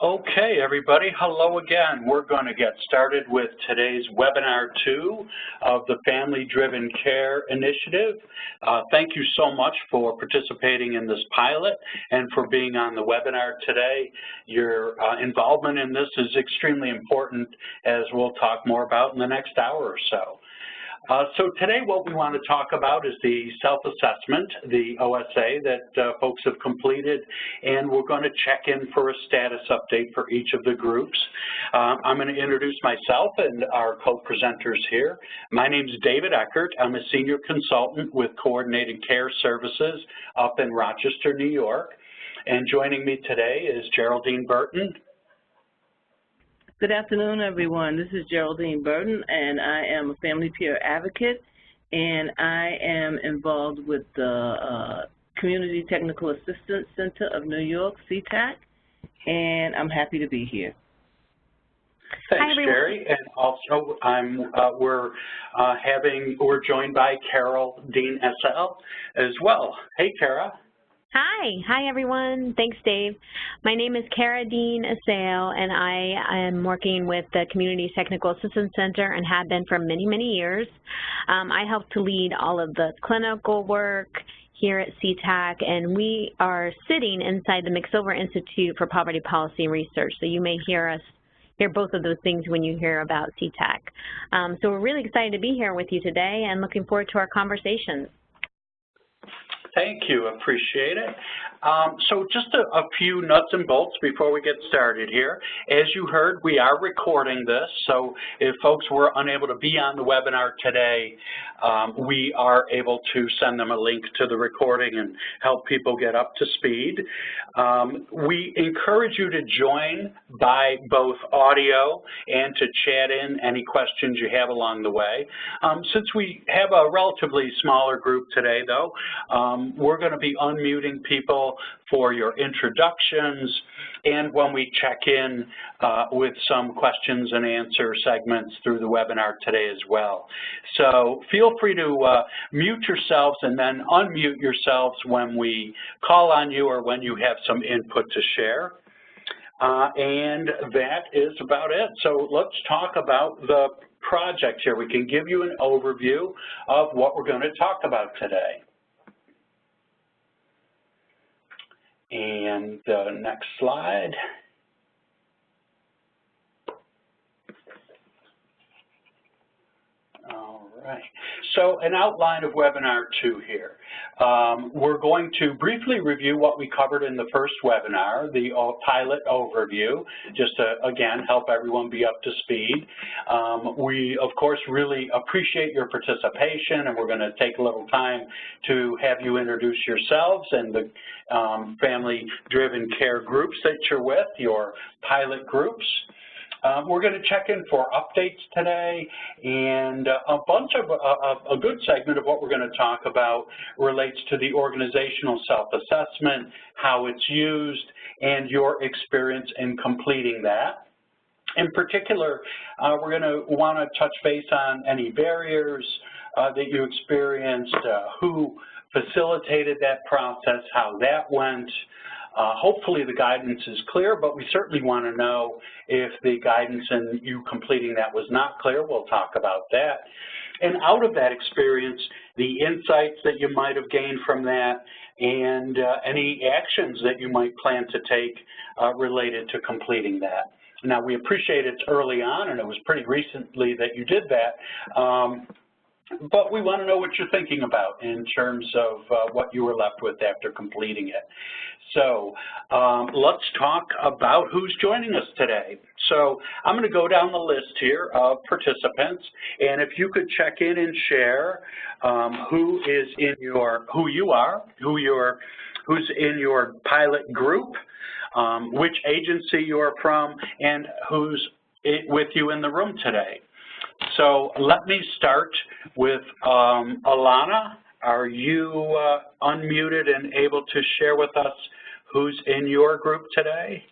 Okay, everybody, hello again. We're going to get started with today's webinar 2 of the Family Driven Care Initiative. Thank you so much for participating in this pilot and for being on the webinar today. Your involvement in this is extremely important, as we'll talk more about in the next hour or so. So today what we want to talk about is the self-assessment, the OSA that folks have completed, and we're going to check in for a status update for each of the groups. I'm going to introduce myself and our co-presenters here. My name is David Eckert. I'm a senior consultant with Coordinated Care Services up in Rochester, New York. And joining me today is Geraldine Burton. Good afternoon, everyone. This is Geraldine Burton, and I am a family peer advocate, and I am involved with the Community Technical Assistance Center of New York, CTAC, and I'm happy to be here. Thanks, Jerry. And also, we're joined by Carol Dean SL as well. Hey, Kara. Hi everyone. Thanks, Dave. My name is Cara Dean Assail, and I am working with the Community Technical Assistance Center and have been for many, many years. I help to lead all of the clinical work here at CTAC, and we are sitting inside the McSilver Institute for Poverty Policy and Research, so you may hear both of those things when you hear about CTAC. So we're really excited to be here with you today and looking forward to our conversations. Thank you. Appreciate it. So just a few nuts and bolts before we get started here. As you heard, we are recording this, so if folks were unable to be on the webinar today, we are able to send them a link to the recording and help people get up to speed. We encourage you to join by both audio and to chat in any questions you have along the way. Since we have a relatively smaller group today, though, we're going to be unmuting people for your introductions and when we check in with some questions and answer segments through the webinar today as well. So feel free to mute yourselves and then unmute yourselves when we call on you or when you have some input to share. And that is about it. So let's talk about the project here. We can give you an overview of what we're going to talk about today. And the next slide. All right. So an outline of webinar 2 here. We're going to briefly review what we covered in the first webinar, the pilot overview, just to, again, help everyone be up to speed. We, of course, really appreciate your participation, and we're going to take a little time to have you introduce yourselves and the family-driven care groups that you're with, your pilot groups. We're going to check in for updates today, and a good segment of what we're going to talk about relates to the organizational self-assessment, how it's used, and your experience in completing that. In particular, we're going to want to touch base on any barriers that you experienced, who facilitated that process, how that went. Hopefully the guidance is clear, but we certainly want to know if the guidance and you completing that was not clear. We'll talk about that. And out of that experience, the insights that you might have gained from that and any actions that you might plan to take related to completing that. Now, we appreciate it's early on, and it was pretty recently that you did that. But we want to know what you're thinking about in terms of what you were left with after completing it. So let's talk about who's joining us today. So I'm going to go down the list here of participants, and if you could check in and share who's in your pilot group, which agency you're from, and who's with you in the room today. So let me start with Alana. Are you unmuted and able to share with us who's in your group today?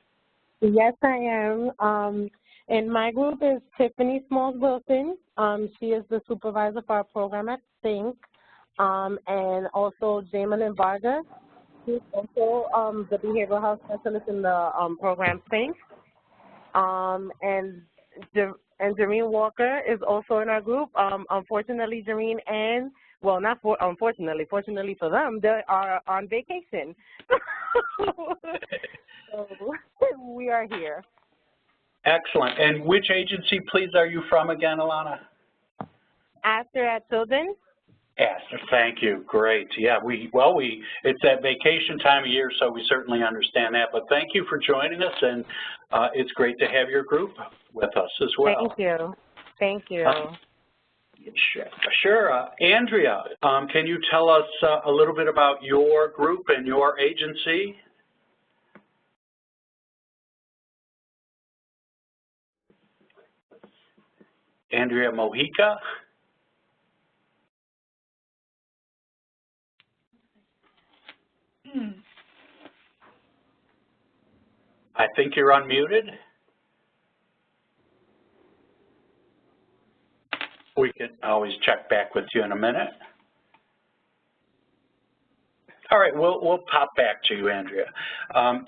Yes, I am. And my group is Tiffany Smalls-Wilson. She is the supervisor for our program at SYNC. And also Jamelyn Vargas. She's also the behavioral health specialist in the program SYNC. And Jareen Walker is also in our group. Unfortunately, Jareen and, well, not for, unfortunately, fortunately for them, they are on vacation. So we are here. Excellent. And which agency, please, are you from again, Alana? After at Children. Yes, thank you. Great. Yeah, it's that vacation time of year, so we certainly understand that. But thank you for joining us, and it's great to have your group with us as well. Thank you. Thank you. Sure. Andrea, can you tell us a little bit about your group and your agency? Andrea Mojica? I think you're unmuted. We can always check back with you in a minute. All right, we'll pop back to you, Andrea.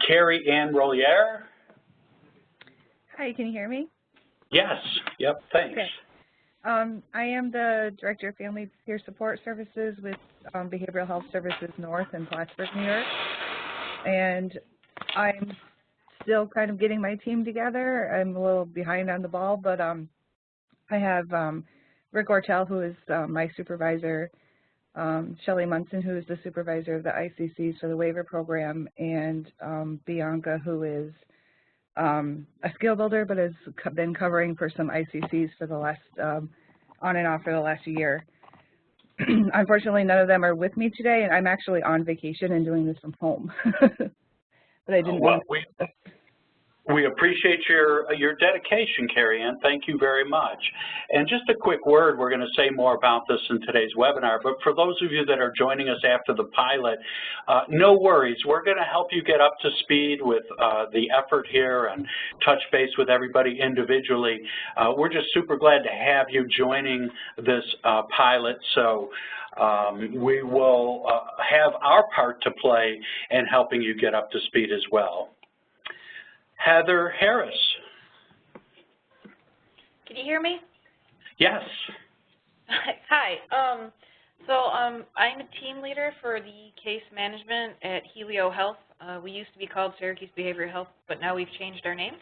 Carrie Ann Rollier? Hi, can you hear me? Yes. Yep, thanks. Okay. I am the Director of Family Peer Support Services with Behavioral Health Services North in Plattsburgh, New York. And I'm still kind of getting my team together. I'm a little behind on the ball, but I have Rick Ortel, who is my supervisor, Shelley Munson, who is the supervisor of the ICCs for the waiver program, and Bianca, who is a skill builder, but has been covering for some ICCs for the last, on and off for the last year. Unfortunately, none of them are with me today, and I'm actually on vacation and doing this from home. But I didn't want to. We appreciate your dedication, Carrie Ann. Thank you very much. And just a quick word, we're going to say more about this in today's webinar, but for those of you that are joining us after the pilot, no worries. We're going to help you get up to speed with the effort here and touch base with everybody individually. We're just super glad to have you joining this pilot, so we will have our part to play in helping you get up to speed as well. Heather Harris. Can you hear me? Yes. Hi. I'm a team leader for the case management at Helio Health. We used to be called Syracuse Behavioral Health, but now we've changed our name.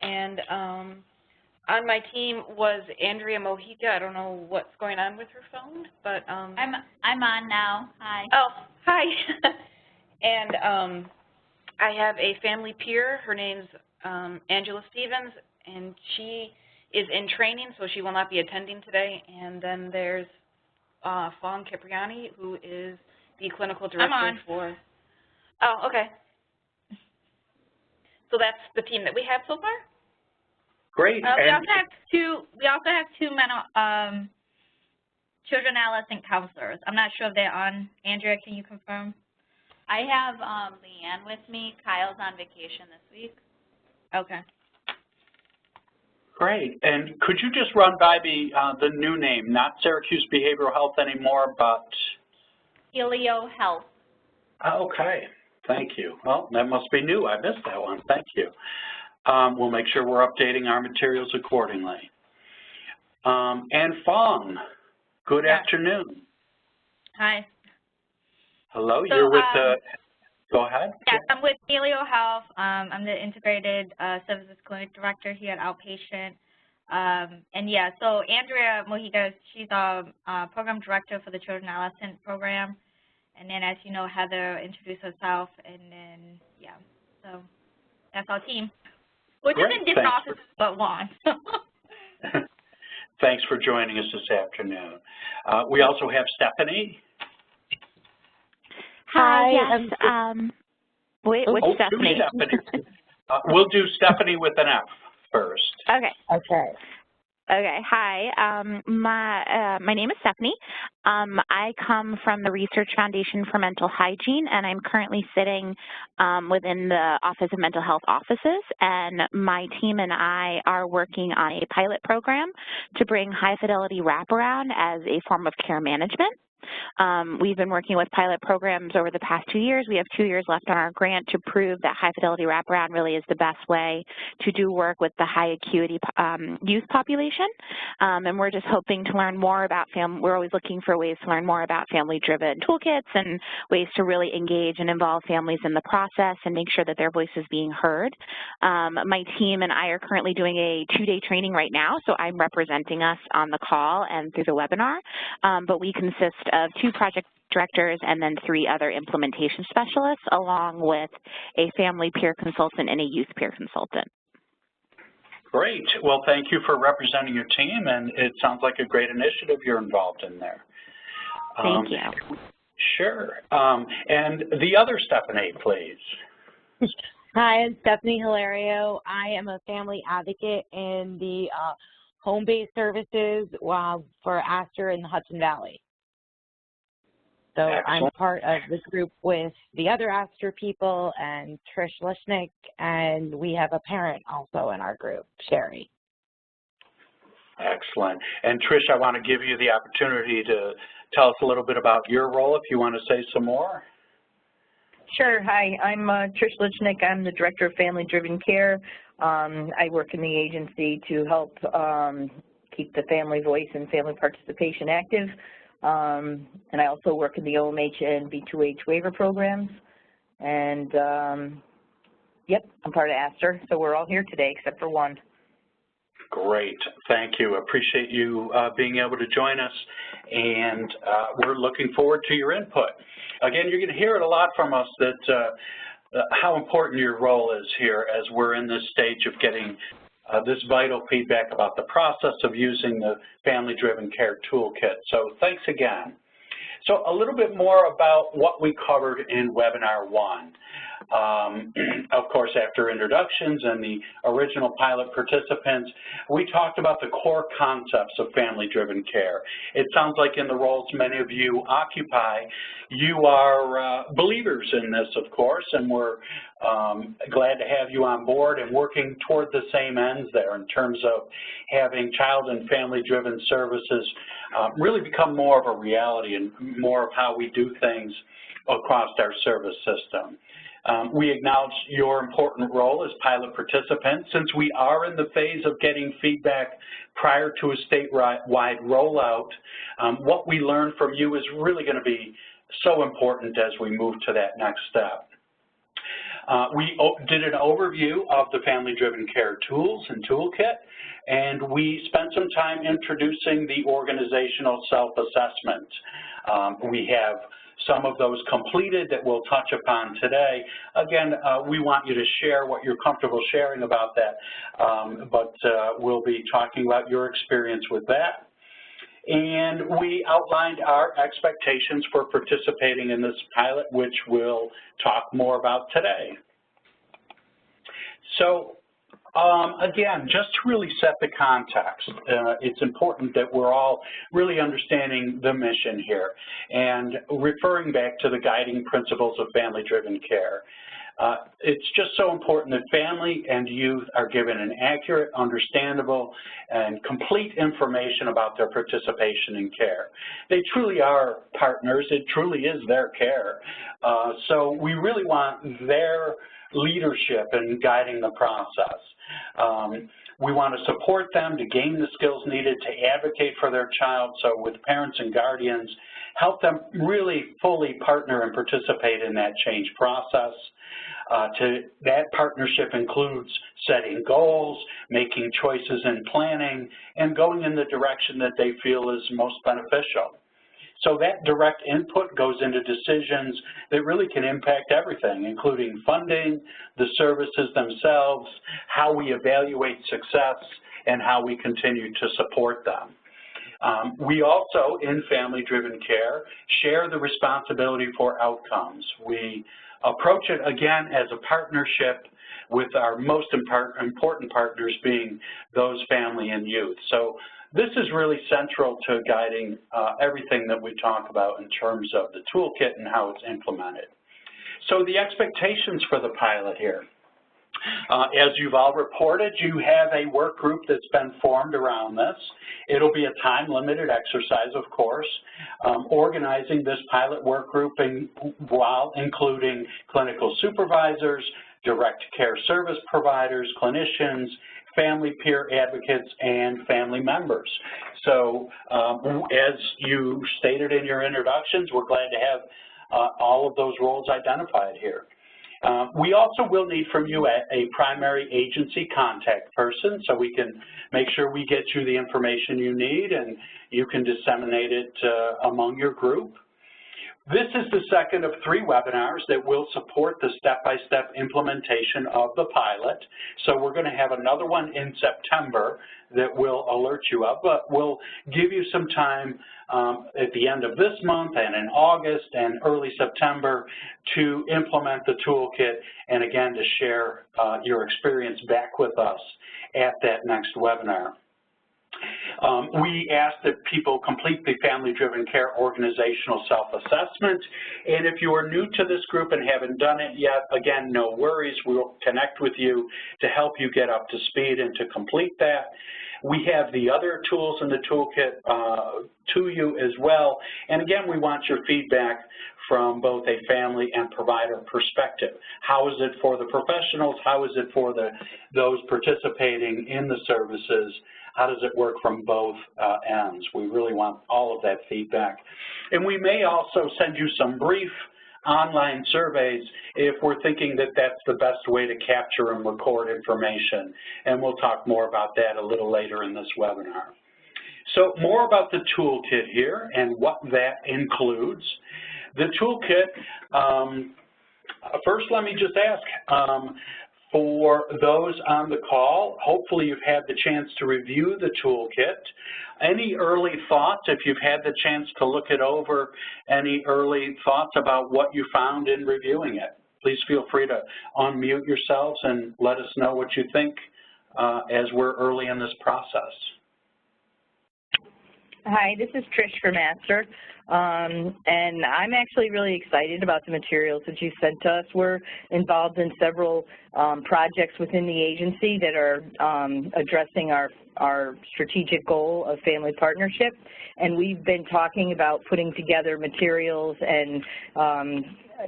And on my team was Andrea Mojica. I don't know what's going on with her phone, but I'm on now. Hi. Oh, hi. And I have a family peer. Her name's Angela Stevens, and she is in training, so she will not be attending today. And then there's Fawn Cipriani, who is the clinical director for. Oh, okay. So that's the team that we have so far. Great. We also have two mental children and adolescent counselors. I'm not sure if they're on. Andrea, can you confirm? I have Leanne with me. Kyle's on vacation this week. Okay. Great. And could you just run by me the new name, not Syracuse Behavioral Health anymore, but? Helio Health. Okay. Thank you. Well, that must be new. I missed that one. Thank you. We'll make sure we're updating our materials accordingly. And Fong, good afternoon. Hi. Hello, you're with the, go ahead. Yes, I'm with Helio Health. I'm the Integrated Services Clinic Director here at Outpatient. And yeah, so Andrea Mojica, she's a Program Director for the Children and Adolescent Program. And then, as you know, Heather introduced herself, and then, yeah, so that's our team. We're just in different offices, but one. Thanks for joining us this afternoon. We also have Stephanie. Hi, yes. Which Stephanie? Stephanie. We'll do Stephanie with an F first. Okay. Okay. Hi. My name is Stephanie. I come from the Research Foundation for Mental Hygiene, and I'm currently sitting within the Office of Mental Health Offices. And my team and I are working on a pilot program to bring high-fidelity wraparound as a form of care management. We've been working with pilot programs over the past 2 years. We have 2 years left on our grant to prove that high-fidelity wraparound really is the best way to do work with the high-acuity youth population. And we're just hoping to learn more about we're always looking for ways to learn more about family-driven toolkits and ways to really engage and involve families in the process and make sure that their voice is being heard. My team and I are currently doing a 2-day training right now, so I'm representing us on the call and through the webinar, but we consist of 2 project directors and then 3 other implementation specialists, along with a family peer consultant and a youth peer consultant. Great. Well, thank you for representing your team, and it sounds like a great initiative you're involved in there. Thank you. Sure. And the other Stephanie, please. Hi, I'm Stephanie Hilario. I am a family advocate in the home-based services for Astor in the Hudson Valley. So Excellent. I'm part of the group with the other Astor people and Trish Lishnick, and we have a parent also in our group, Sherry. Excellent. And Trish, I want to give you the opportunity to tell us a little bit about your role if you want to say some more. Sure. Hi, I'm Trish Lichnick. I'm the Director of Family Driven Care. I work in the agency to help keep the family voice and family participation active. And I also work in the OMH and B2H waiver programs. And, yep, I'm part of Astor. So we're all here today except for one. Great. Thank you. Appreciate you being able to join us. And we're looking forward to your input. Again, you're going to hear it a lot from us that how important your role is here as we're in this stage of getting this vital feedback about the process of using the Family Driven Care Toolkit. So thanks again. So a little bit more about what we covered in Webinar 1. Of course, after introductions and the original pilot participants, we talked about the core concepts of family-driven care. It sounds like in the roles many of you occupy, you are believers in this, of course, and we're glad to have you on board and working toward the same ends there in terms of having child and family-driven services really become more of a reality and more of how we do things across our service system. We acknowledge your important role as pilot participants. Since we are in the phase of getting feedback prior to a statewide rollout, what we learn from you is really going to be so important as we move to that next step. We did an overview of the Family-Driven Care tools and toolkit, and we spent some time introducing the organizational self-assessment. We have some of those completed that we'll touch upon today. Again, we want you to share what you're comfortable sharing about that, but we'll be talking about your experience with that. And we outlined our expectations for participating in this pilot, which we'll talk more about today. So, again, just to really set the context, it's important that we're all really understanding the mission here and referring back to the guiding principles of family-driven care. It's just so important that family and youth are given an accurate, understandable, and complete information about their participation in care. They truly are partners. It truly is their care. So we really want their leadership in guiding the process. We want to support them to gain the skills needed to advocate for their child. So with parents and guardians, help them really fully partner and participate in that change process. That partnership includes setting goals, making choices in planning, and going in the direction that they feel is most beneficial. So that direct input goes into decisions that really can impact everything, including funding, the services themselves, how we evaluate success, and how we continue to support them. We also, in family-driven care, share the responsibility for outcomes. We approach it, again, as a partnership with our most important partners being those family and youth. So this is really central to guiding everything that we talk about in terms of the toolkit and how it's implemented. So the expectations for the pilot here. As you've all reported, you have a work group that's been formed around this. It'll be a time-limited exercise, of course, organizing this pilot work group while including clinical supervisors, direct care service providers, clinicians, family peer advocates, and family members. So as you stated in your introductions, we're glad to have all of those roles identified here. We also will need from you a primary agency contact person so we can make sure we get you the information you need and you can disseminate it among your group. This is the second of 3 webinars that will support the step-by-step implementation of the pilot. So we're going to have another one in September that will alert you of, but we'll give you some time at the end of this month and in August and early September to implement the toolkit and again to share your experience back with us at that next webinar. We ask that people complete the Family-Driven Care Organizational Self-Assessment, and if you are new to this group and haven't done it yet, again, no worries. We'll connect with you to help you get up to speed and to complete that. We have the other tools in the toolkit to you as well, and again, we want your feedback from both a family and provider perspective. How is it for the professionals? How is it for those participating in the services? How does it work from both ends? We really want all of that feedback. And we may also send you some brief online surveys if we're thinking that that's the best way to capture and record information. And we'll talk more about that a little later in this webinar. So more about the toolkit here and what that includes. The toolkit, first let me just ask, for those on the call, hopefully you've had the chance to review the toolkit. Any early thoughts, if you've had the chance to look it over, any early thoughts about what you found in reviewing it? Please feel free to unmute yourselves and let us know what you think as we're early in this process. Hi, this is Trish from Master, and I'm actually really excited about the materials that you sent to us. We're involved in several projects within the agency that are addressing our strategic goal of family partnership, and we've been talking about putting together materials and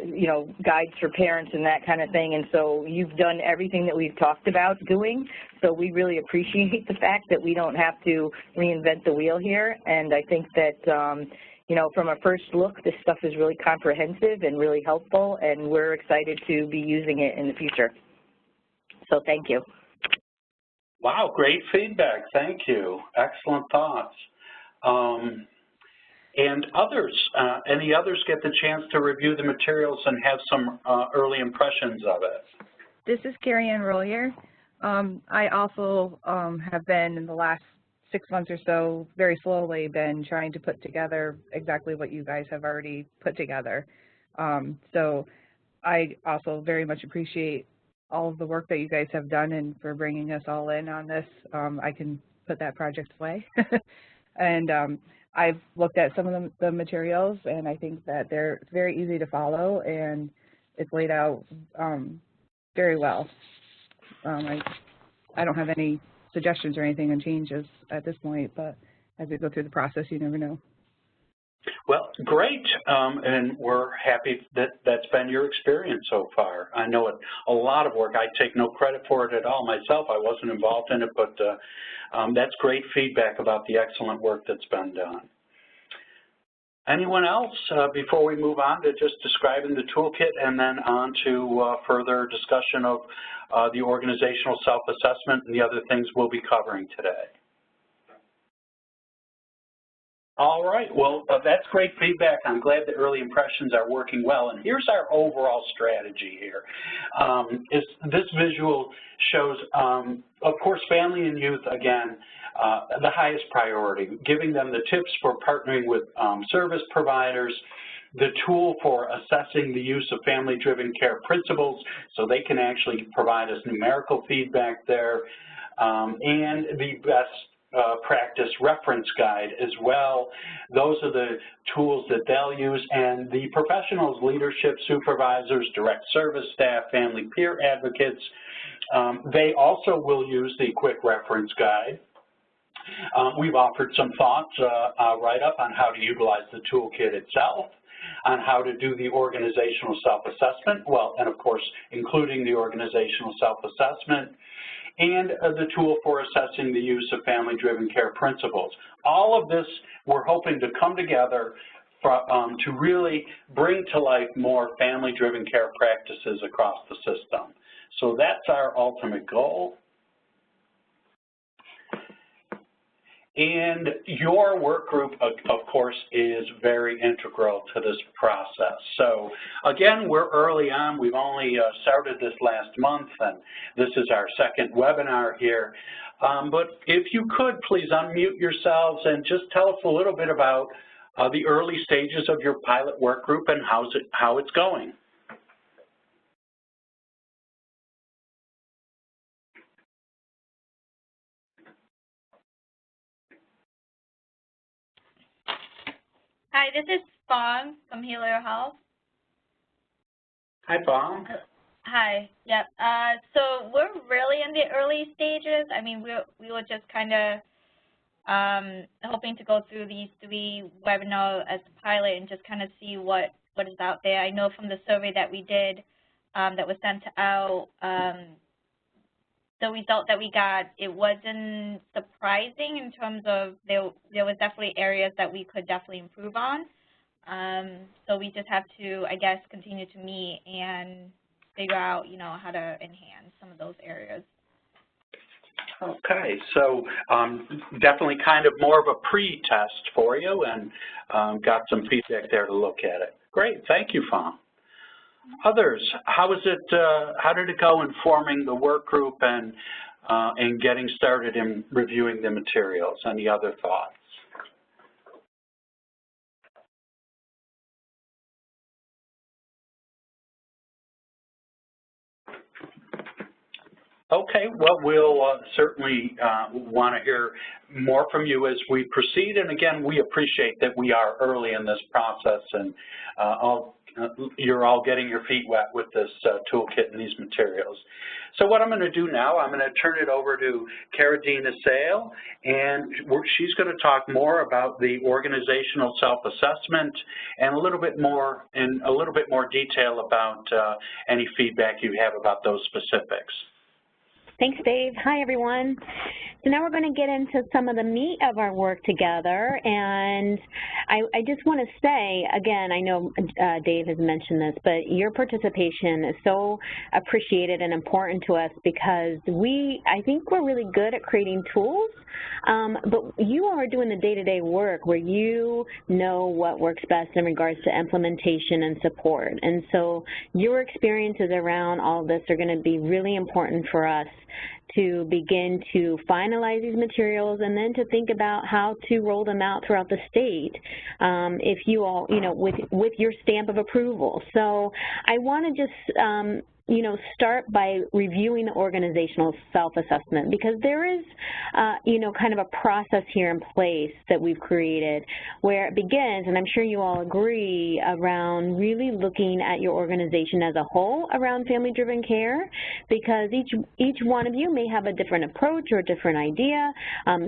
you know, guides for parents and that kind of thing, and so you've done everything that we've talked about doing, so we really appreciate the fact that we don't have to reinvent the wheel here, and I think that you know, from a first look, this stuff is really comprehensive and really helpful, and we're excited to be using it in the future. So thank you. Wow, great feedback. Thank you. Excellent thoughts. And others, any others get the chance to review the materials and have some early impressions of it? This is Carrie Ann Rollier. I also have been, in the last 6 months or so, very slowly been trying to put together exactly what you guys have already put together. So I also very much appreciate all of the work that you guys have done and for bringing us all in on this. I can put that project away. And I've looked at some of the materials, and I think that they're very easy to follow, and it's laid out very well. I don't have any suggestions or anything on changes at this point, but as we go through the process, you never know. Well, great, and we're happy that that's been your experience so far. I know it a lot of work. I take no credit for it at all myself. I wasn't involved in it, but that's great feedback about the excellent work that's been done. Anyone else before we move on to just describing the toolkit and then on to further discussion of the organizational self-assessment and the other things we'll be covering today? All right, well, that's great feedback. I'm glad the early impressions are working well. And here's our overall strategy here. This visual shows, of course, family and youth, again, the highest priority, giving them the tips for partnering with service providers, the tool for assessing the use of family-driven care principles so they can actually provide us numerical feedback there, and the best practice reference guide as well. Those are the tools that they'll use, and the professionals, leadership, supervisors, direct service staff, family peer advocates, They also will use the quick reference guide. We've offered some thoughts, write-up on how to utilize the toolkit itself, on how to do the organizational self-assessment, well, and of course, including the organizational self-assessment, and the tool for assessing the use of family-driven care principles. All of this, we're hoping to come together to really bring to life more family-driven care practices across the system. So that's our ultimate goal. And your work group, of course, is very integral to this process. So again, we're early on. We've only started this last month, and this is our second webinar here. But if you could, please unmute yourselves and just tell us a little bit about the early stages of your pilot work group and how it's going. Hi, this is Fawn from Helio Health. Hi, Fawn. Hi. Yep. So we're really in the early stages. I mean, we were just kind of hoping to go through these 3 webinars as a pilot and just kind of see what is out there. I know from the survey that we did that was sent out, the result that we got, it wasn't surprising in terms of there was definitely areas that we could definitely improve on. So we just have to, I guess, continue to meet and figure out, you know, how to enhance some of those areas. Okay, so definitely kind of more of a pre-test for you, and got some feedback there to look at it. Great, thank you, Fawn. Others, how did it go in forming the work group and getting started in reviewing the materials? Any other thoughts? Okay, well, we'll certainly want to hear more from you as we proceed. And again, we appreciate that we are early in this process, and you're all getting your feet wet with this toolkit and these materials. So what I'm going to do now, I'm going to turn it over to CAREGIVER, and she's going to talk more about the organizational self-assessment and a little bit more detail about any feedback you have about those specifics. Thanks, Dave. Hi, everyone. So now we're going to get into some of the meat of our work together, and I just want to say, again, I know Dave has mentioned this, but your participation is so appreciated and important to us because I think we're really good at creating tools, but you are doing the day-to-day work where you know what works best in regards to implementation and support. And so your experiences around all of this are going to be really important for us to begin to finalize these materials and then to think about how to roll them out throughout the state if you all, you know, with your stamp of approval. So I want to just you know, start by reviewing the organizational self-assessment because there is, you know, kind of a process here in place that we've created where it begins, and I'm sure you all agree, around really looking at your organization as a whole around family-driven care because each one of you may have a different approach or a different idea.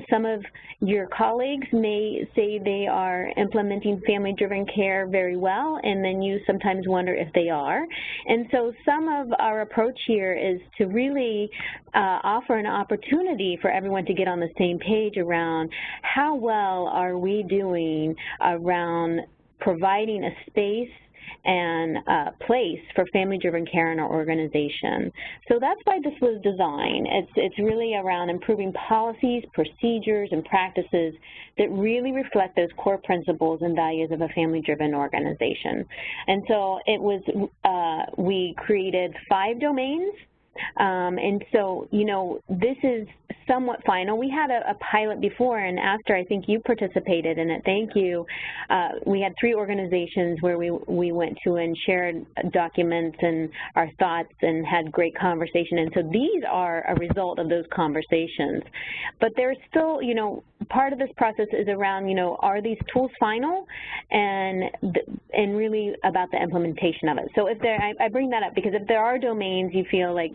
Some of your colleagues may say they are implementing family-driven care very well, and then you sometimes wonder if they are. And so some of our approach here is to really offer an opportunity for everyone to get on the same page around how well are we doing around providing a space and place for family-driven care in our organization. So that's why this was designed. It's really around improving policies, procedures, and practices that really reflect those core principles and values of a family-driven organization. And so it was, we created 5 domains. And so, you know, this is somewhat final. We had a pilot before, and after I think you participated in it, thank you. We had 3 organizations where we went to and shared documents and our thoughts and had great conversation. And so these are a result of those conversations. But there's still, you know, part of this process is around, are these tools final, and really about the implementation of it. So if I bring that up because if there are domains you feel like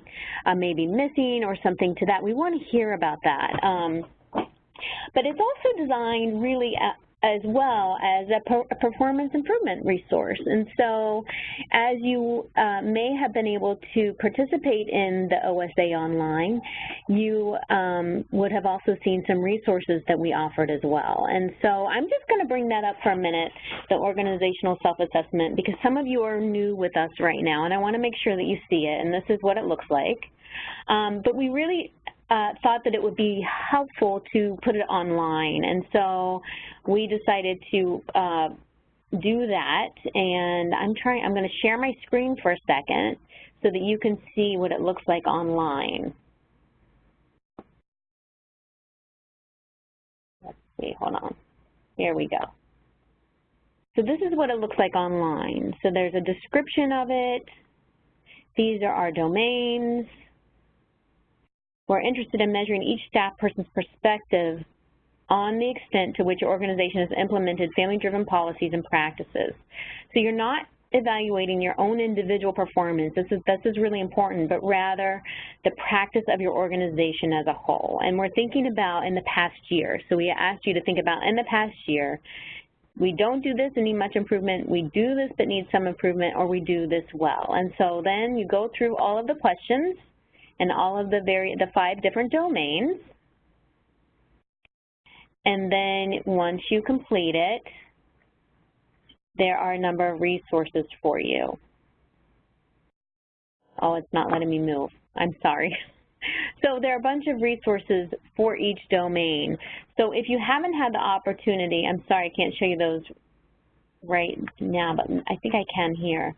maybe missing or something to that, we want to hear about that. But it's also designed really as well as a performance improvement resource. And so as you may have been able to participate in the OSA online, you would have also seen some resources that we offered as well. And so I'm just going to bring that up for a minute, the organizational self-assessment, because some of you are new with us right now, and I want to make sure that you see it, and this is what it looks like. But we really thought that it would be helpful to put it online, and so we decided to do that. And I'm going to share my screen for a second so that you can see what it looks like online. Let's see, hold on. Here we go. So this is what it looks like online. So there's a description of it. These are our domains. We're interested in measuring each staff person's perspective on the extent to which your organization has implemented family-driven policies and practices. So you're not evaluating your own individual performance. This is really important, but rather the practice of your organization as a whole. And we're thinking about in the past year. So we asked you to think about in the past year, we don't do this and need much improvement, we do this but need some improvement, or we do this well. And so then you go through all of the questions and all of the 5 different domains. And then once you complete it, there are a number of resources for you. Oh, it's not letting me move. I'm sorry. So there are a bunch of resources for each domain. So if you haven't had the opportunity, I'm sorry I can't show you those right now, but I think I can here.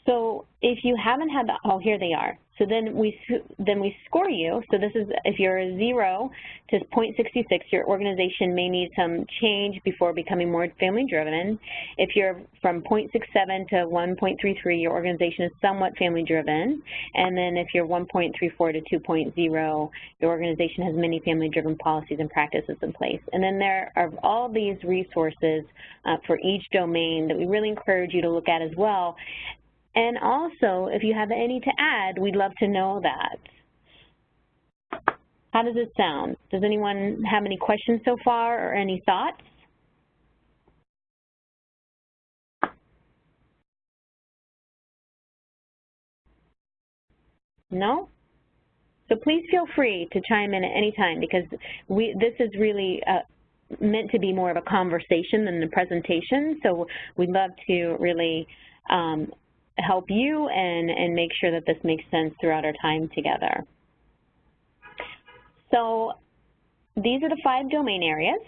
So if you haven't had the, oh, here they are. So then we score you. So this is, if you're a 0 to 0.66, your organization may need some change before becoming more family-driven. If you're from 0.67 to 1.33, your organization is somewhat family-driven. And then if you're 1.34 to 2.0, your organization has many family-driven policies and practices in place. And then there are all these resources for each domain that we really encourage you to look at as well. And also, if you have any to add, we'd love to know that. How does it sound? Does anyone have any questions so far or any thoughts? No? So please feel free to chime in at any time, because this is really meant to be more of a conversation than a presentation. So we'd love to really help you and make sure that this makes sense throughout our time together. So these are the 5 domain areas: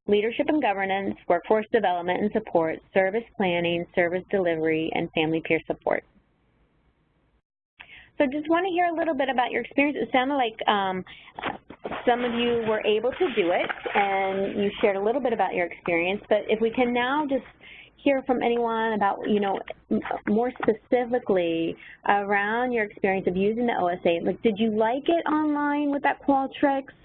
leadership and governance, workforce development and support, service planning, service delivery, and family peer support. So just want to hear a little bit about your experience. It sounded like some of you were able to do it, and you shared a little bit about your experience, but if we can now just hear from anyone about, more specifically around your experience of using the OSA. Like, did you like it online with that Qualtrics?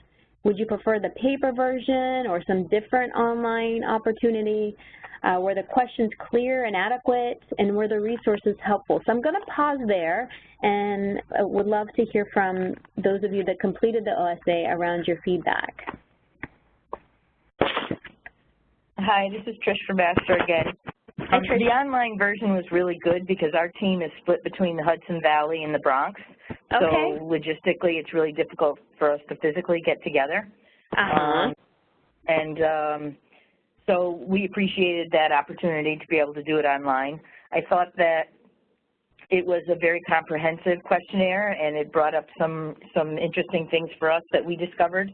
Would you prefer the paper version or some different online opportunity? Were the questions clear and adequate, and were the resources helpful? So I'm going to pause there, and I would love to hear from those of you that completed the OSA around your feedback. Hi, this is Trish from Master again. The online version was really good because our team is split between the Hudson Valley and the Bronx. Okay. So logistically, it's really difficult for us to physically get together. So we appreciated that opportunity to be able to do it online. I thought that it was a very comprehensive questionnaire, and it brought up some interesting things for us that we discovered.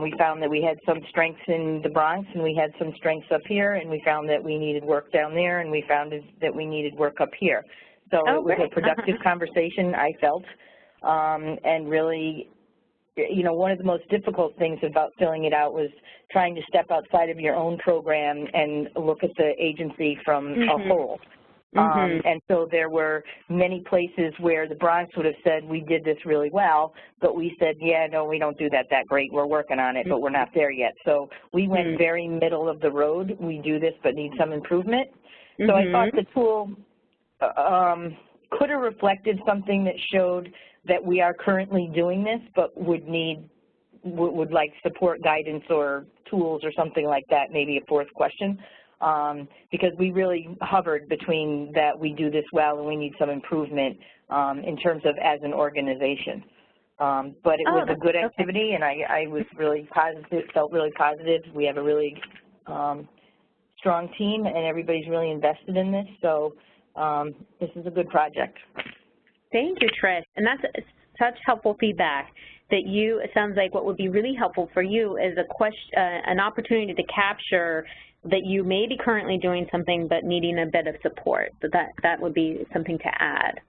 We found that we had some strengths in the Bronx, and we had some strengths up here, and we found that we needed work down there, and we found that we needed work up here. So it was a productive conversation, I felt, and really, one of the most difficult things about filling it out was trying to step outside of your own program and look at the agency from a whole. And so there were many places where the Bronx would have said, we did this really well, but we said, yeah, no, we don't do that great. We're working on it, but we're not there yet. So we went very middle of the road. We do this, but need some improvement. So I thought the tool could have reflected something that showed that we are currently doing this, but would like support guidance or tools or something like that, maybe a fourth question. Because we really hovered between that we do this well and we need some improvement in terms of as an organization. But it was a good activity, and I was really positive, felt really positive. We have a really strong team, and everybody's really invested in this, so this is a good project. Thank you, Trish. And that's such helpful feedback that it sounds like what would be really helpful for you is an opportunity to capture that you may be currently doing something but needing a bit of support. That would be something to add.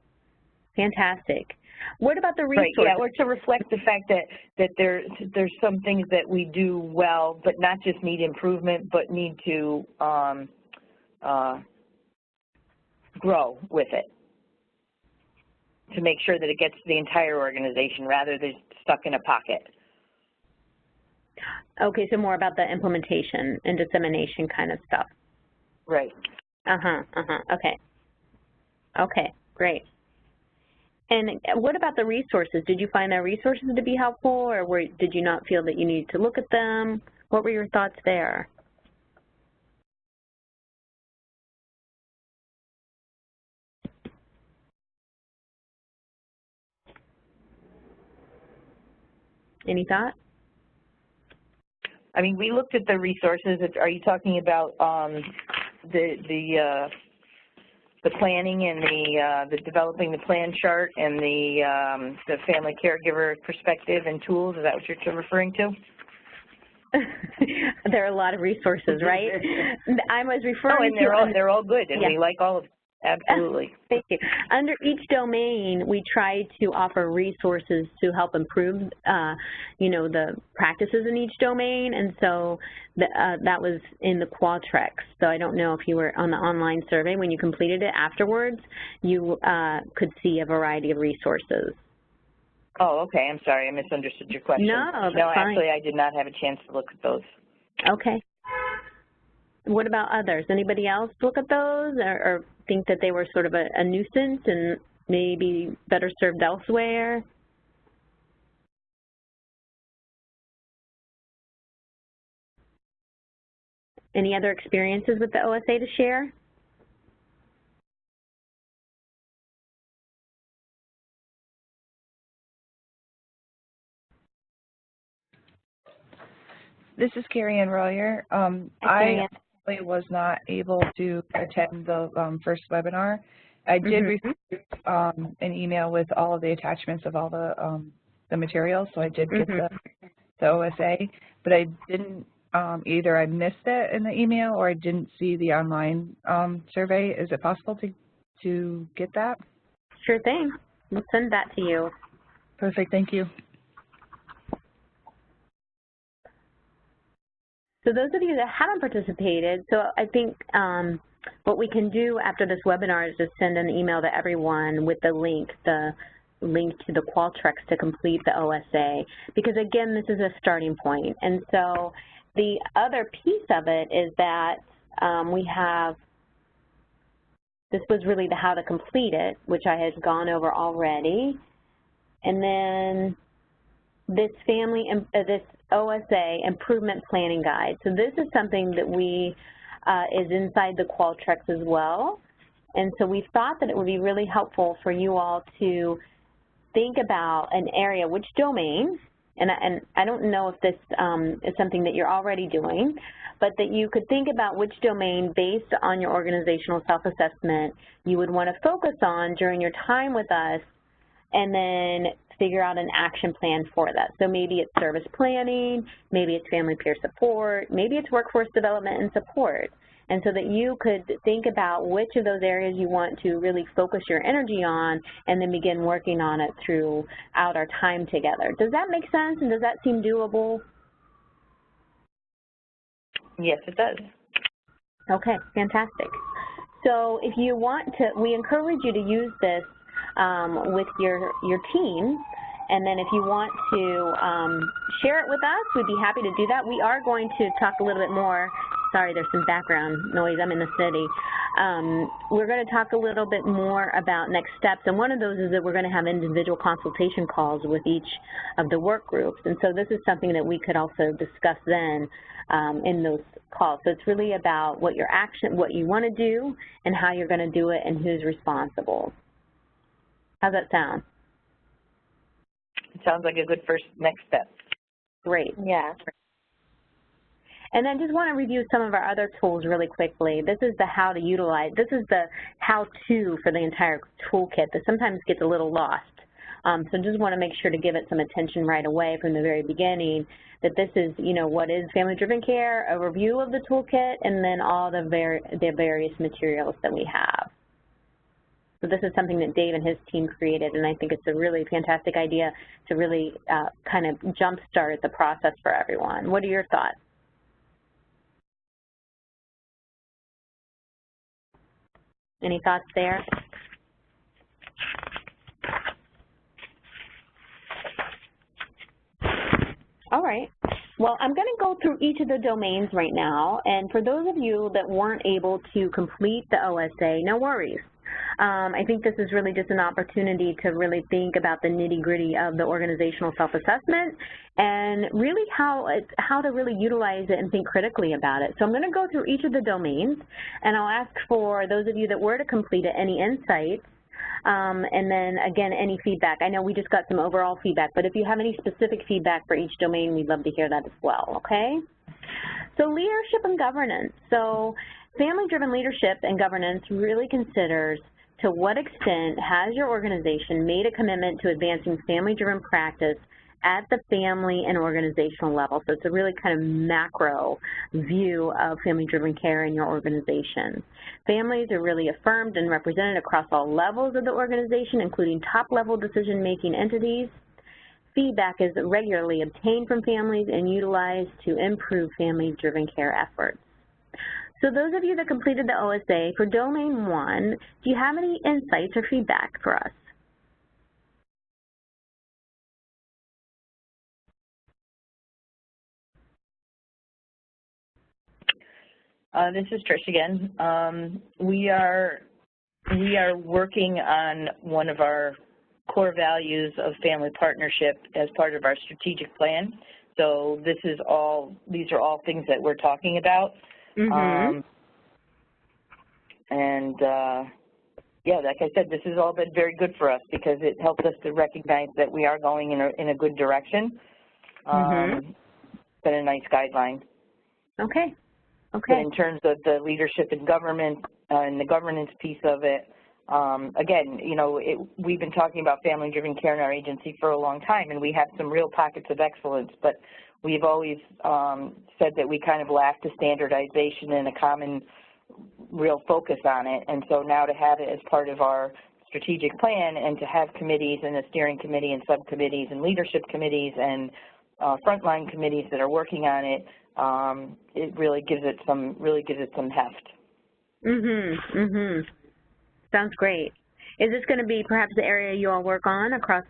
Fantastic. What about the resources? Right, yeah, or to reflect the fact that there's some things that we do well, but not just need improvement, but need to grow with it to make sure that it gets to the entire organization rather than stuck in a pocket. Okay, so more about the implementation and dissemination kind of stuff. Right. Okay. Okay, great. And what about the resources? Did you find the resources to be helpful, or did you not feel that you needed to look at them? What were your thoughts there? Any thought? I mean, we looked at the resources. Are you talking about the planning and the developing the plan chart and the family caregiver perspective and tools? Is that what you're referring to? There are a lot of resources, right? I was referring to. Oh, and they're all good, and we like all of them. Absolutely. Thank you. Under each domain, we try to offer resources to help improve, the practices in each domain, and so that was in the Qualtrics. So I don't know if you were on the online survey. When you completed it afterwards, you could see a variety of resources. Oh, okay. I'm sorry. I misunderstood your question. No, that's fine. Actually, I did not have a chance to look at those. Okay. What about others? Anybody else look at those or think that they were sort of a nuisance and maybe better served elsewhere? Any other experiences with the OSA to share? This is Carrie Ann Royer. I was not able to attend the first webinar. I did receive an email with all of the attachments of all the materials, so I did get the OSA, but I didn't, either I missed it in the email or I didn't see the online survey. Is it possible to get that? Sure thing. We'll send that to you. Perfect, thank you. So those of you that haven't participated, so I think what we can do after this webinar is just send an email to everyone with the link to the Qualtrics to complete the OSA, because again, this is a starting point. And so the other piece of it is that we have, this was really the how to complete it, which I had gone over already. And then this this OSA Improvement Planning Guide. So this is something that is inside the Qualtrics as well. And so we thought that it would be really helpful for you all to think about an area, which domain, and I don't know if this is something that you're already doing, but that you could think about which domain based on your organizational self-assessment you would want to focus on during your time with us, and then figure out an action plan for that. So maybe it's service planning, maybe it's family peer support, maybe it's workforce development and support. And so that you could think about which of those areas you want to really focus your energy on and then begin working on it throughout our time together. Does that make sense, and does that seem doable? Yes, it does. Okay, fantastic. So if you want to, we encourage you to use this with your team. And then if you want to share it with us, we'd be happy to do that. We are going to talk a little bit more. Sorry, there's some background noise. I'm in the city. We're going to talk a little bit more about next steps. And one of those is that we're going to have individual consultation calls with each of the work groups. And so this is something that we could also discuss then in those calls. So it's really about what you want to do and how you're going to do it and who's responsible. How's that sound? It sounds like a good next step. Great. Yeah. And then just want to review some of our other tools really quickly. This is the how to utilize. This is the how-to for the entire toolkit that sometimes gets a little lost. So just want to make sure to give it some attention right away from the very beginning, that this is, what is family-driven care, a review of the toolkit, and then all the various materials that we have. So this is something that Dave and his team created, and I think it's a really fantastic idea to really kind of jumpstart the process for everyone. What are your thoughts? Any thoughts there? All right. Well, I'm going to go through each of the domains right now, and for those of you that weren't able to complete the OSA, no worries. I think this is really just an opportunity to really think about the nitty-gritty of the organizational self-assessment and really how to really utilize it and think critically about it. So I'm going to go through each of the domains, and I'll ask for those of you that were to complete it any insights, and then, again, any feedback. I know we just got some overall feedback, but if you have any specific feedback for each domain, we'd love to hear that as well, okay? So leadership and governance. So family-driven leadership and governance really considers to what extent has your organization made a commitment to advancing family-driven practice at the family and organizational level. So it's a really kind of macro view of family-driven care in your organization. Families are really affirmed and represented across all levels of the organization, including top-level decision-making entities. Feedback is regularly obtained from families and utilized to improve family-driven care efforts. So those of you that completed the OSA, for Domain 1, do you have any insights or feedback for us? This is Trish again. We are working on one of our core values of family partnership as part of our strategic plan. So these are all things that we're talking about. Mm-hmm. Yeah, like I said, this has all been very good for us because it helps us to recognize that we are going in a good direction. Mm-hmm. It's been a nice guideline. Okay. Okay. But in terms of the leadership and government and the governance piece of it, again, we've been talking about family-driven care in our agency for a long time, and we have some real pockets of excellence, but we've always said that we kind of lacked a standardization and a common real focus on it. And so now to have it as part of our strategic plan and to have committees and a steering committee and subcommittees and leadership committees and frontline committees that are working on it, it really gives it some heft. Mm-hmm. Mm-hmm. Sounds great. Is this going to be perhaps the area you all work on across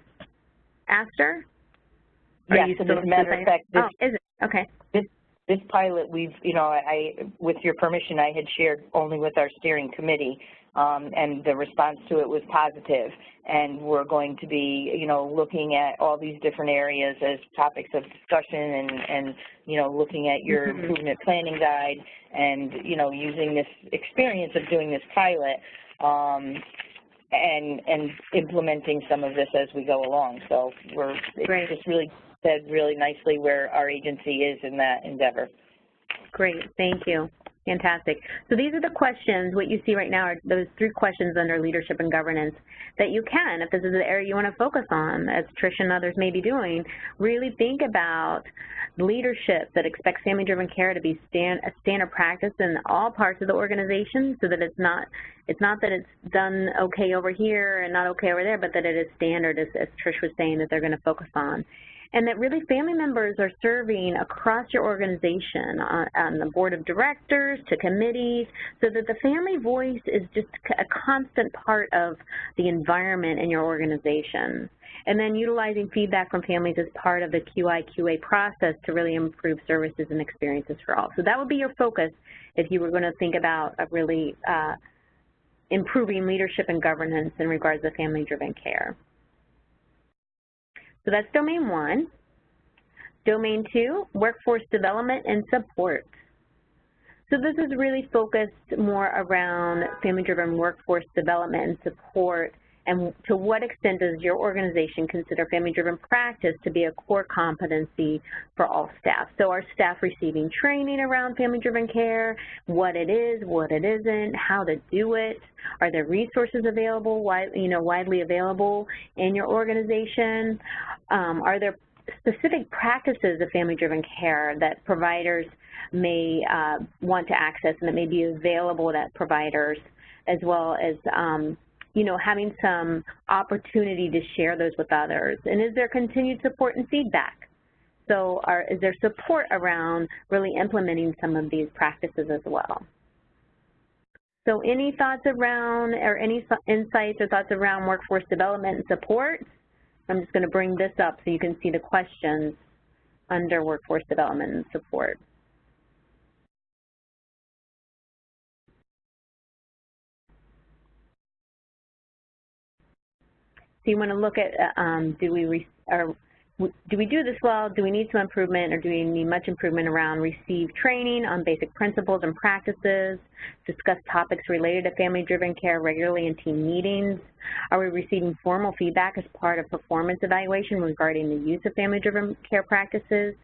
Astor? Yes, as a matter of fact, is it? Okay. This pilot, with your permission, I had shared only with our steering committee, and the response to it was positive. And we're going to be, looking at all these different areas as topics of discussion and looking at your improvement planning guide and, using this experience of doing this pilot and implementing some of this as we go along. So it's just really said really nicely where our agency is in that endeavor. Great, thank you. Fantastic. So these are the questions. What you see right now are those 3 questions under leadership and governance that you can, if this is the area you want to focus on, as Trish and others may be doing, really think about leadership that expects family-driven care to be a standard practice in all parts of the organization, so that it's not that it's done okay over here and not okay over there, but that it is standard, as Trish was saying, that they're going to focus on. and that really family members are serving across your organization on the board of directors to committees, so that the family voice is just a constant part of the environment in your organization. And then utilizing feedback from families as part of the QA process to really improve services and experiences for all. So that would be your focus if you were going to think about really improving leadership and governance in regards to family-driven care. So that's Domain 1. Domain 2, workforce development and support. So this is really focused more around family-driven workforce development and support, and to what extent does your organization consider family-driven practice to be a core competency for all staff? So are staff receiving training around family-driven care, what it is, what it isn't, how to do it? Are there resources available, widely available in your organization? Are there specific practices of family-driven care that providers may want to access and that may be available to providers, as well as having some opportunity to share those with others? And is there continued support and feedback? So is there support around really implementing some of these practices as well? So any thoughts around, or any insights or thoughts around workforce development and support? I'm just going to bring this up so you can see the questions under workforce development and support. So you want to look at, do we do this well, do we need some improvement, or do we need much improvement around receive training on basic principles and practices, discuss topics related to family-driven care regularly in team meetings? Are we receiving formal feedback as part of performance evaluation regarding the use of family-driven care practices?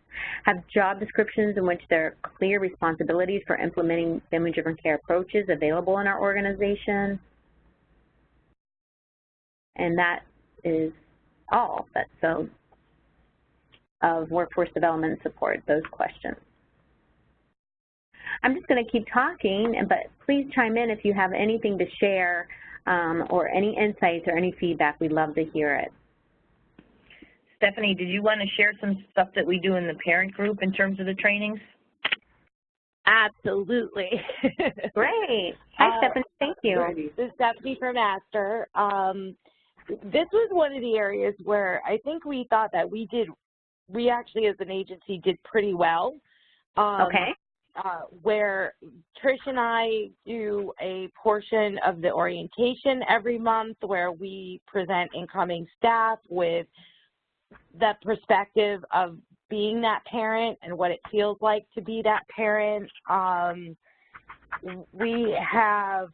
Have job descriptions in which there are clear responsibilities for implementing family-driven care approaches available in our organization? And that is all of workforce development and support, those questions. I'm just going to keep talking, but please chime in if you have anything to share or any insights or any feedback. We'd love to hear it. Stephanie, did you want to share some stuff that we do in the parent group in terms of the trainings? Absolutely. Great. Hi, Stephanie. Thank you. This is Stephanie from Astor. This was one of the areas where I think we thought that we actually as an agency did pretty well. Okay. Where Trish and I do a portion of the orientation every month where we present incoming staff with that perspective of being that parent and what it feels like to be that parent. We have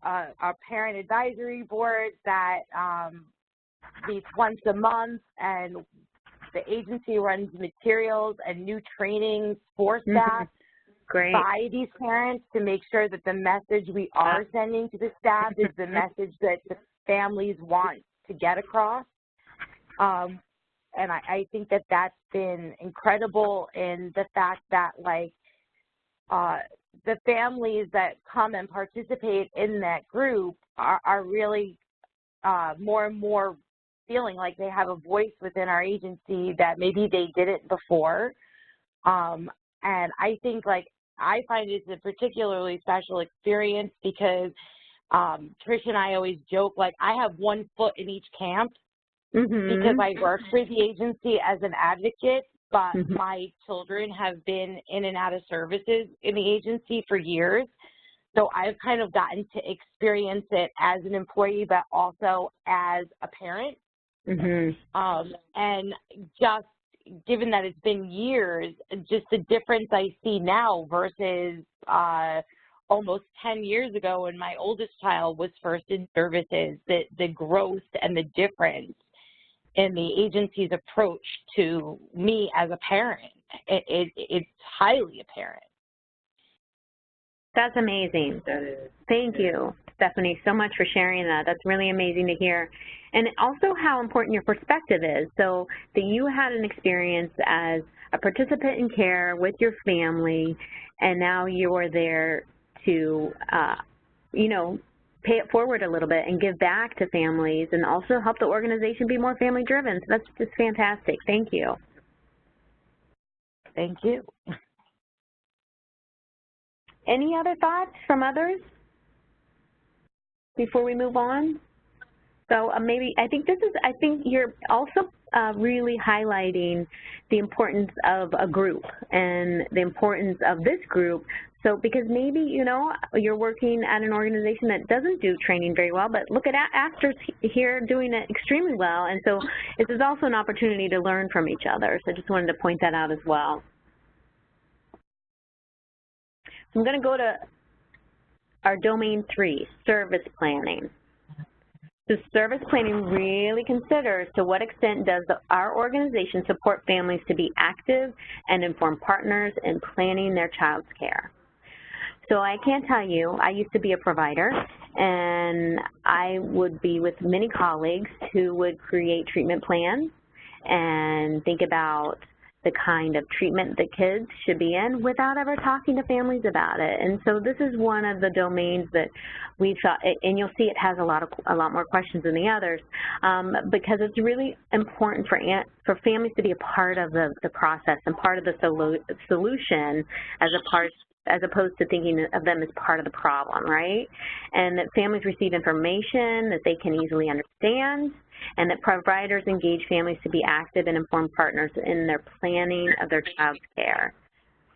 our parent advisory board that meets once a month, and the agency runs materials and new trainings for staff by these parents to make sure that the message we are sending to the staff is the message that the families want to get across. And I think that that's been incredible in the fact that, like, the families that come and participate in that group are really more and more feeling like they have a voice within our agency that maybe they didn't before. And I think, like, I find it's a particularly special experience because Trish and I always joke, like, I have one foot in each camp because I work for the agency as an advocate, but my children have been in and out of services in the agency for years. So I've kind of gotten to experience it as an employee, but also as a parent. And just given that it's been years, just the difference I see now versus almost 10 years ago when my oldest child was first in services, the growth and the difference in the agency's approach to me as a parent, it's highly apparent. That's amazing. Thank you, Stephanie, so much for sharing that. That's really amazing to hear. And also how important your perspective is. So that you had an experience as a participant in care with your family, and now you're there to, pay it forward a little bit and give back to families and also help the organization be more family-driven. So that's just fantastic. Thank you. Thank you. Any other thoughts from others before we move on? So maybe, I think you're also really highlighting the importance of a group and the importance of this group. So because maybe, you know, you're working at an organization that doesn't do training very well, but look at Aster's here doing it extremely well. And so this is also an opportunity to learn from each other. So I just wanted to point that out as well. So I'm going to go to our domain 3, service planning. So service planning really considers to what extent does our organization support families to be active and informed partners in planning their child's care. So I can tell you, I used to be a provider, and I would be with many colleagues who would create treatment plans and think about the kind of treatment the kids should be in without ever talking to families about it. And so this is one of the domains that we thought, and you'll see it has a lot more questions than the others, because it's really important for families to be a part of the process and part of the solution as opposed to thinking of them as part of the problem, right? And that families receive information that they can easily understand, and that providers engage families to be active and informed partners in their planning of their child's care.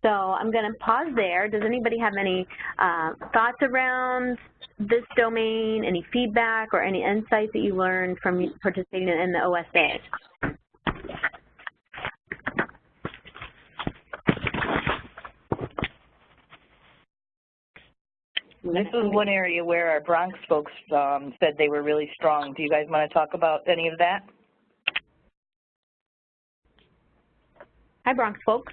So I'm going to pause there. Does anybody have any thoughts around this domain, any feedback or any insights that you learned from participating in the OSA? This was one area where our Bronx folks said they were really strong. Do you guys want to talk about any of that? Hi, Bronx folks.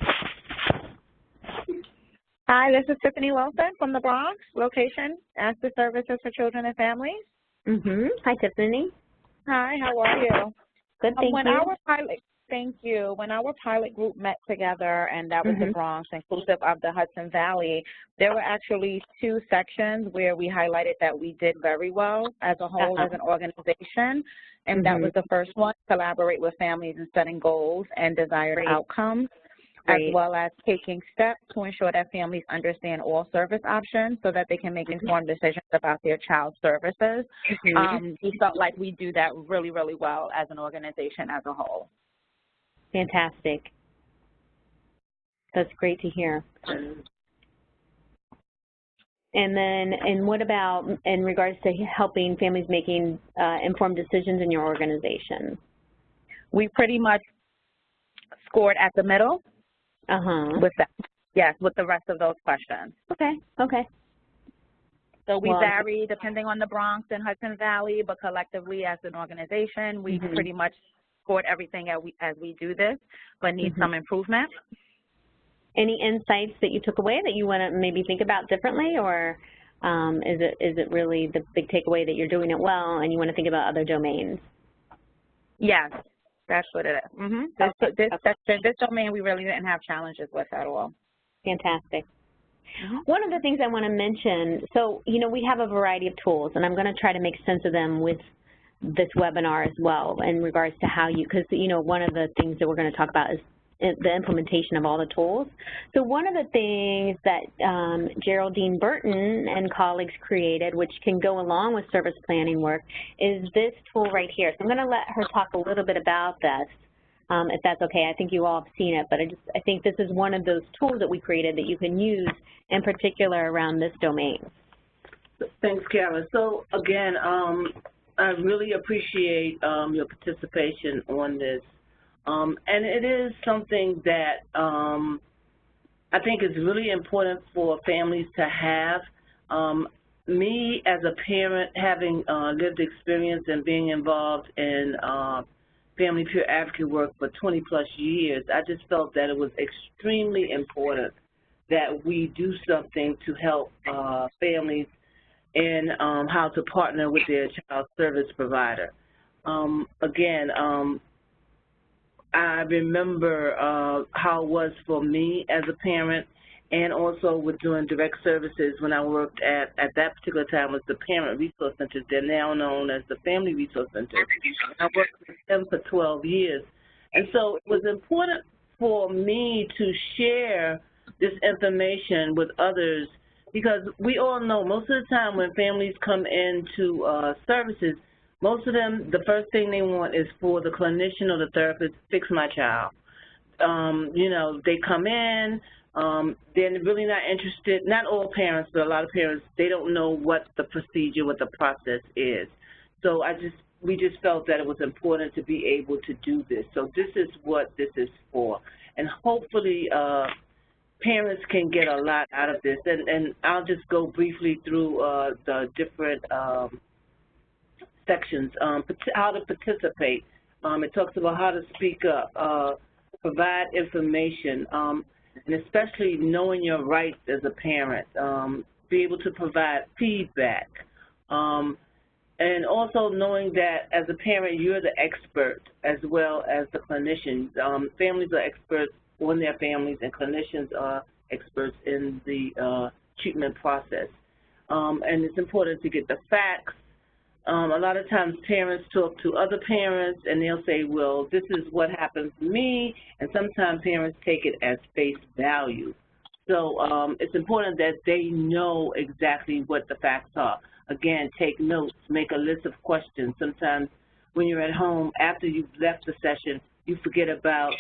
Hi, this is Tiffany Wilson from the Bronx location, Aster Services for Children and Families. Hi, Tiffany. Hi, how are you? Good, thank you. Thank you. When our pilot group met together, and that was the Bronx, inclusive of the Hudson Valley, there were actually 2 sections where we highlighted that we did very well as a whole as an organization, and that was the first one, collaborate with families in setting goals and desired outcomes, as well as taking steps to ensure that families understand all service options so that they can make informed decisions about their child's services. We felt like we do that really, really well as an organization as a whole. Fantastic. That's great to hear. And then, what about in regards to helping families making informed decisions in your organization? We pretty much scored at the middle with that. Yes, with the rest of those questions. Okay. So we vary depending on the Bronx and Hudson Valley, but collectively as an organization, we pretty much scored everything as we do this, but need some improvement. Any insights that you took away that you want to maybe think about differently, or is it really the big takeaway that you're doing it well and you want to think about other domains? Yes, that's what it is. This domain we really didn't have challenges with at all. Fantastic. One of the things I want to mention, so, you know, we have a variety of tools, and I'm going to try to make sense of them with this webinar as well in regards to how you, because, you know, one of the things that we're going to talk about is the implementation of all the tools. So one of the things that Geraldine Burton and colleagues created, which can go along with service planning work, is this tool right here. So I'm going to let her talk a little bit about this, if that's okay. I think you all have seen it, but I think this is one of those tools that we created that you can use in particular around this domain. Thanks, Kara. So again, I really appreciate your participation on this. And it is something that I think is really important for families to have. Me as a parent, having lived experience and being involved in family peer advocate work for 20+ years, I just felt that it was extremely important that we do something to help families in how to partner with their child service provider. I remember how it was for me as a parent, and also with doing direct services when I worked at that particular time was the Parent Resource Centers. They're now known as the Family Resource Centers. I worked with them for 12 years. And so it was important for me to share this information with others, because we all know most of the time when families come into services, most of them, the first thing they want is for the clinician or the therapist to fix my child. You know, they come in, they're really not interested, not all parents, but a lot of parents, they don't know what the procedure, what the process is. So we just felt that it was important to be able to do this. So this is what this is for. And hopefully parents can get a lot out of this. And I'll just go briefly through the different sections. How to participate. It talks about how to speak up, provide information, and especially knowing your rights as a parent, be able to provide feedback. And also knowing that as a parent, you're the expert as well as the clinicians. Families are experts on their families, and clinicians are experts in the treatment process. And it's important to get the facts. A lot of times parents talk to other parents and they'll say, well, this is what happened to me, and sometimes parents take it as face value. So it's important that they know exactly what the facts are. Again, take notes, make a list of questions. Sometimes when you're at home, after you've left the session, you forget about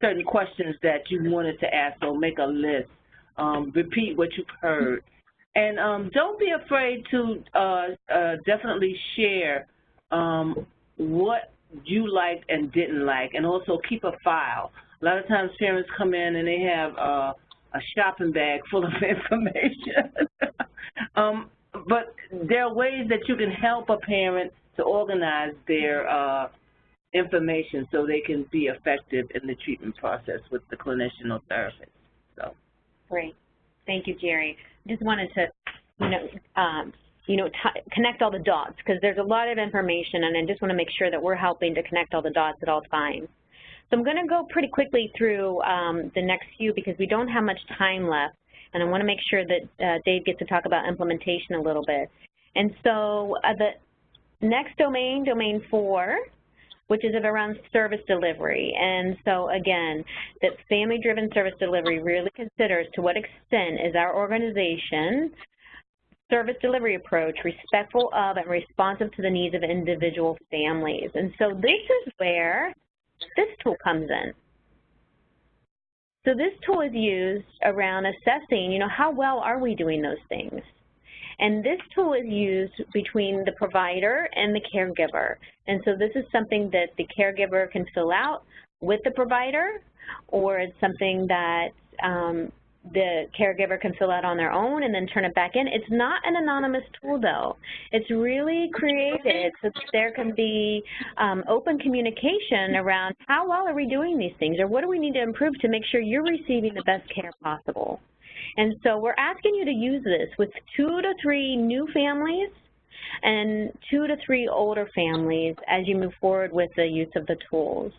certain questions that you wanted to ask, so make a list. Repeat what you've heard. And don't be afraid to definitely share what you liked and didn't like, and also keep a file. A lot of times parents come in and they have a shopping bag full of information. But there are ways that you can help a parent to organize their information so they can be effective in the treatment process with the clinician or therapist. So. Great. Thank you, Jerry. Just wanted to, connect all the dots, because there's a lot of information, and I just want to make sure that we're helping to connect all the dots at all times. So I'm going to go pretty quickly through the next few because we don't have much time left, and I want to make sure that Dave gets to talk about implementation a little bit. And so the next domain, domain 4, which is around service delivery. And so again, that family-driven service delivery really considers to what extent is our organization service delivery approach respectful of and responsive to the needs of individual families. And so this is where this tool comes in. So this tool is used around assessing, how well are we doing those things? And this tool is used between the provider and the caregiver. And so this is something that the caregiver can fill out with the provider, or it's something that the caregiver can fill out on their own and then turn it back in. It's not an anonymous tool, though. It's really created so that there can be open communication around how well are we doing these things, or what do we need to improve to make sure you're receiving the best care possible. And so we're asking you to use this with 2 to 3 new families and 2 to 3 older families as you move forward with the use of the tools.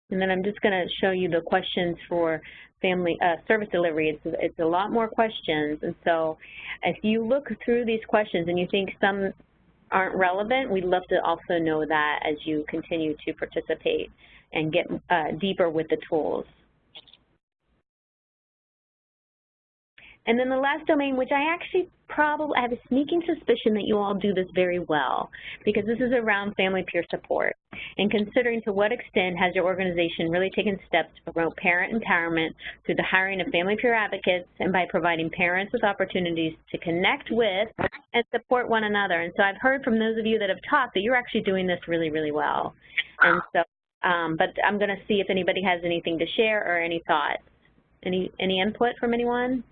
And then I'm just going to show you the questions for family service delivery. It's a lot more questions. And so if you look through these questions and you think some aren't relevant, we'd love to also know that as you continue to participate and get deeper with the tools. And then the last domain, which I actually I have a sneaking suspicion that you all do this very well, because this is around family peer support. And considering to what extent has your organization really taken steps to promote parent empowerment through the hiring of family peer advocates and by providing parents with opportunities to connect with and support one another. And so I've heard from those of you that have talked that you're actually doing this really, really well. And so, but I'm going to see if anybody has anything to share or any thoughts. Any input from anyone?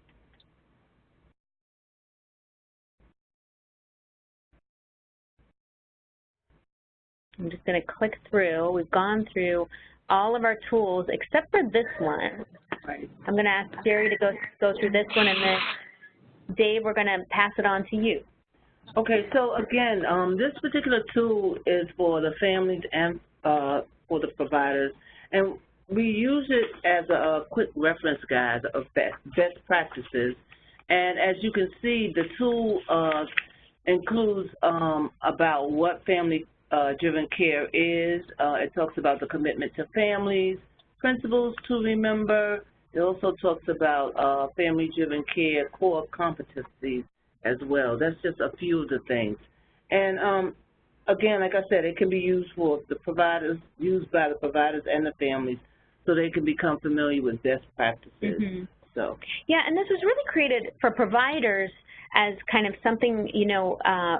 I'm just going to click through. We've gone through all of our tools except for this one. I'm going to ask Jerry to go through this one, and then Dave, we're going to pass it on to you. Okay, so again, this particular tool is for the families and for the providers. And we use it as a quick reference guide of best practices. And as you can see, the tool includes about what family-driven care is. It talks about the commitment to families, principles to remember. It also talks about family-driven care core competencies as well. That's just a few of the things. And again, like I said, it can be used for the providers, used by the providers and the families, so they can become familiar with best practices. So. Yeah, and this was really created for providers as kind of something, you know,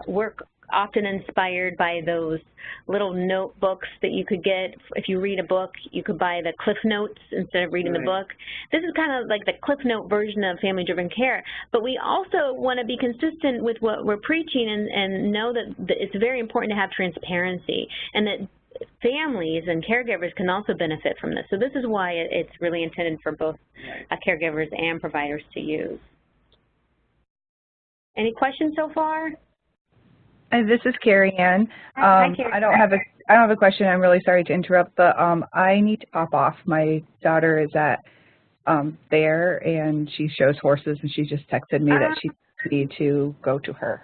work often inspired by those little notebooks that you could get. If you read a book, you could buy the Cliff Notes instead of reading the book. This is kind of like the Cliff Note version of family-driven care. But we also want to be consistent with what we're preaching and know that it's very important to have transparency, and that families and caregivers can also benefit from this. So this is why it's really intended for both caregivers and providers to use. Any questions so far? This is Carrie Ann. Hi, Carrie. I don't have a question. I'm really sorry to interrupt, but I need to pop off. My daughter is at there, and she shows horses, and she just texted me that she needs to go to her.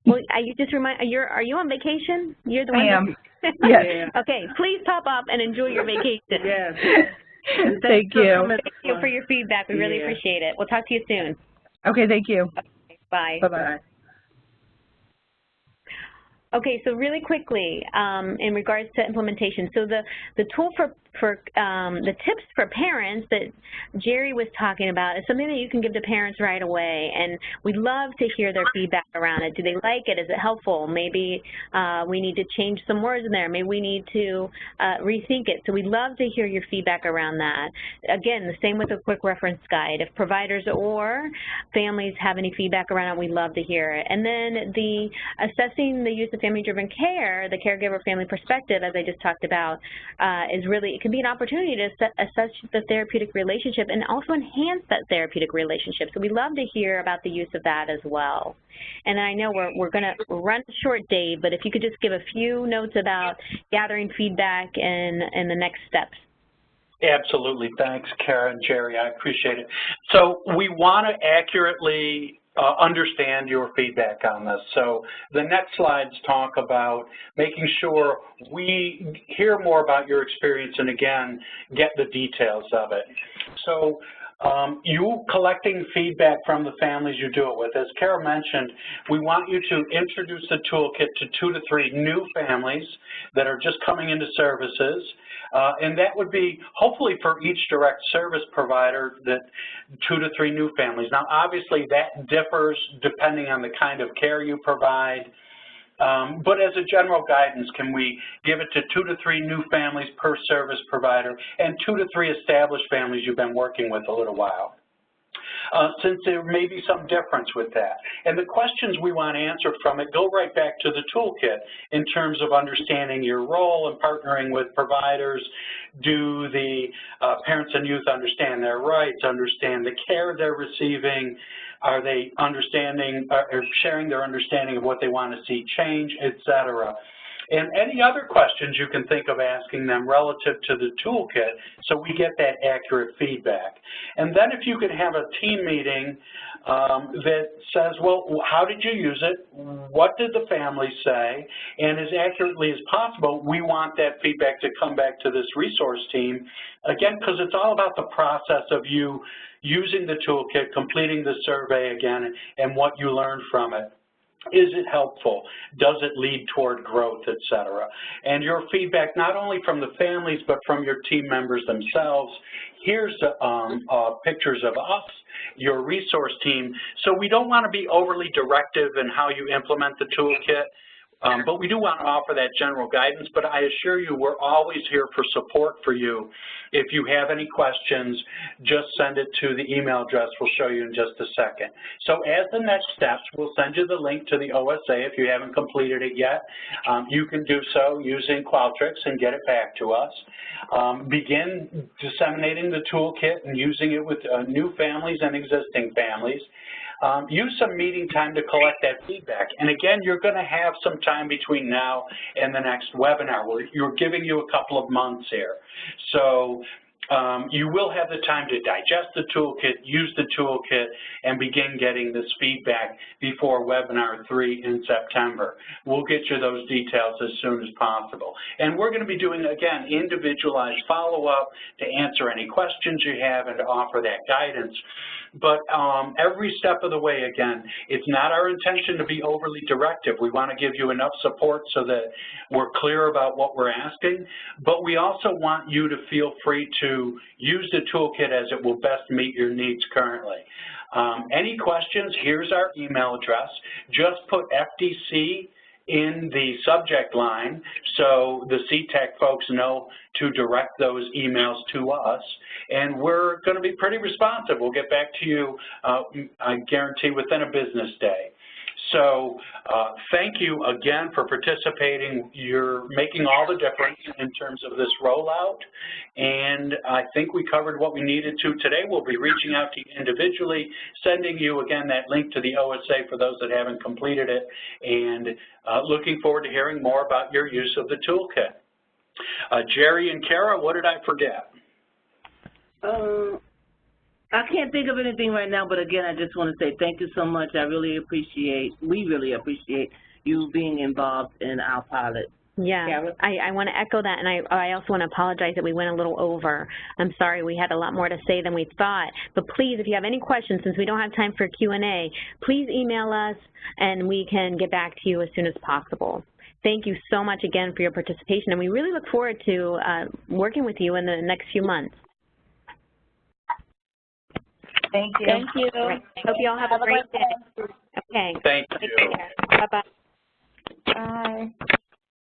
Well, you just remind. Are you on vacation? You're the one. I am. Yes. Okay. Please pop off and enjoy your vacation. Yes. Thank you. Thank you for your feedback. We really appreciate it. We'll talk to you soon. Okay. Thank you. Okay, bye. Bye-bye. Okay, so really quickly, in regards to implementation, so the tool for the tips for parents that Jerry was talking about is something that you can give to parents right away, and we'd love to hear their feedback around it. Do they like it? Is it helpful? Maybe we need to change some words in there. Maybe we need to rethink it. So we'd love to hear your feedback around that. Again, the same with a quick reference guide. If providers or families have any feedback around it, we'd love to hear it. And then the assessing the use of family-driven care, the caregiver family perspective, as I just talked about, is really, it can be an opportunity to assess the therapeutic relationship and also enhance that therapeutic relationship. So we love to hear about the use of that as well. And I know we're going to run short, Dave, but if you could just give a few notes about gathering feedback and the next steps. Absolutely. Thanks, Kara and Jerry. I appreciate it. So we want to accurately understand your feedback on this. So the next slides talk about making sure we hear more about your experience and, again, get the details of it. So you collecting feedback from the families you do it with. As Kara mentioned, we want you to introduce the toolkit to 2 to 3 new families that are just coming into services. And that would be hopefully for each direct service provider, that 2 to 3 new families. Now, obviously, that differs depending on the kind of care you provide. But as a general guidance, can we give it to 2 to 3 new families per service provider and 2 to 3 established families you've been working with a little while? Since there may be some difference with that. And the questions we want to answer from it go right back to the toolkit in terms of understanding your role and partnering with providers. Do the parents and youth understand their rights, understand the care they're receiving? Are they understanding or sharing their understanding of what they want to see change, et cetera? And any other questions you can think of asking them relative to the toolkit so we get that accurate feedback. And then if you could have a team meeting that says, well, how did you use it? What did the family say? And as accurately as possible, we want that feedback to come back to this resource team, again, because it's all about the process of you using the toolkit, completing the survey again, and what you learned from it. Is it helpful? Does it lead toward growth, et cetera? And your feedback, not only from the families, but from your team members themselves. Here's pictures of us, your resource team. So we don't want to be overly directive in how you implement the toolkit. But we do want to offer that general guidance, but I assure you we're always here for support for you. If you have any questions, just send it to the email address we'll show you in just a second. So as the next steps, we'll send you the link to the OSA if you haven't completed it yet. You can do so using Qualtrics and get it back to us. Begin disseminating the toolkit and using it with new families and existing families. Use some meeting time to collect that feedback. And again, you're going to have some time between now and the next webinar. You're giving you a couple of months here. So you will have the time to digest the toolkit, use the toolkit, and begin getting this feedback before webinar 3 in September. We'll get you those details as soon as possible. And we're going to be doing, again, individualized follow-up to answer any questions you have and to offer that guidance. But every step of the way, again, it's not our intention to be overly directive. We want to give you enough support so that we're clear about what we're asking, but we also want you to feel free to use the toolkit as it will best meet your needs currently. Any questions, here's our email address. Just put FDC in the subject line so the CTEC folks know to direct those emails to us, and we're going to be pretty responsive. We'll get back to you, I guarantee, within a business day. So thank you again for participating. You're making all the difference in terms of this rollout, and I think we covered what we needed to today. We'll be reaching out to you individually, sending you, again, that link to the OSA for those that haven't completed it, and looking forward to hearing more about your use of the toolkit. Jerry and Kara, what did I forget? I can't think of anything right now, but again, I just want to say thank you so much. I really appreciate, we really appreciate you being involved in our pilot. Yeah, I want to echo that, and I also want to apologize that we went a little over. I'm sorry, we had a lot more to say than we thought. But please, if you have any questions, since we don't have time for Q&A, please email us, and we can get back to you as soon as possible. Thank you so much again for your participation, and we really look forward to working with you in the next few months. Thank you. Thank you. Right. Hope you all have a great day. Okay. Thank you. Bye-bye. Bye.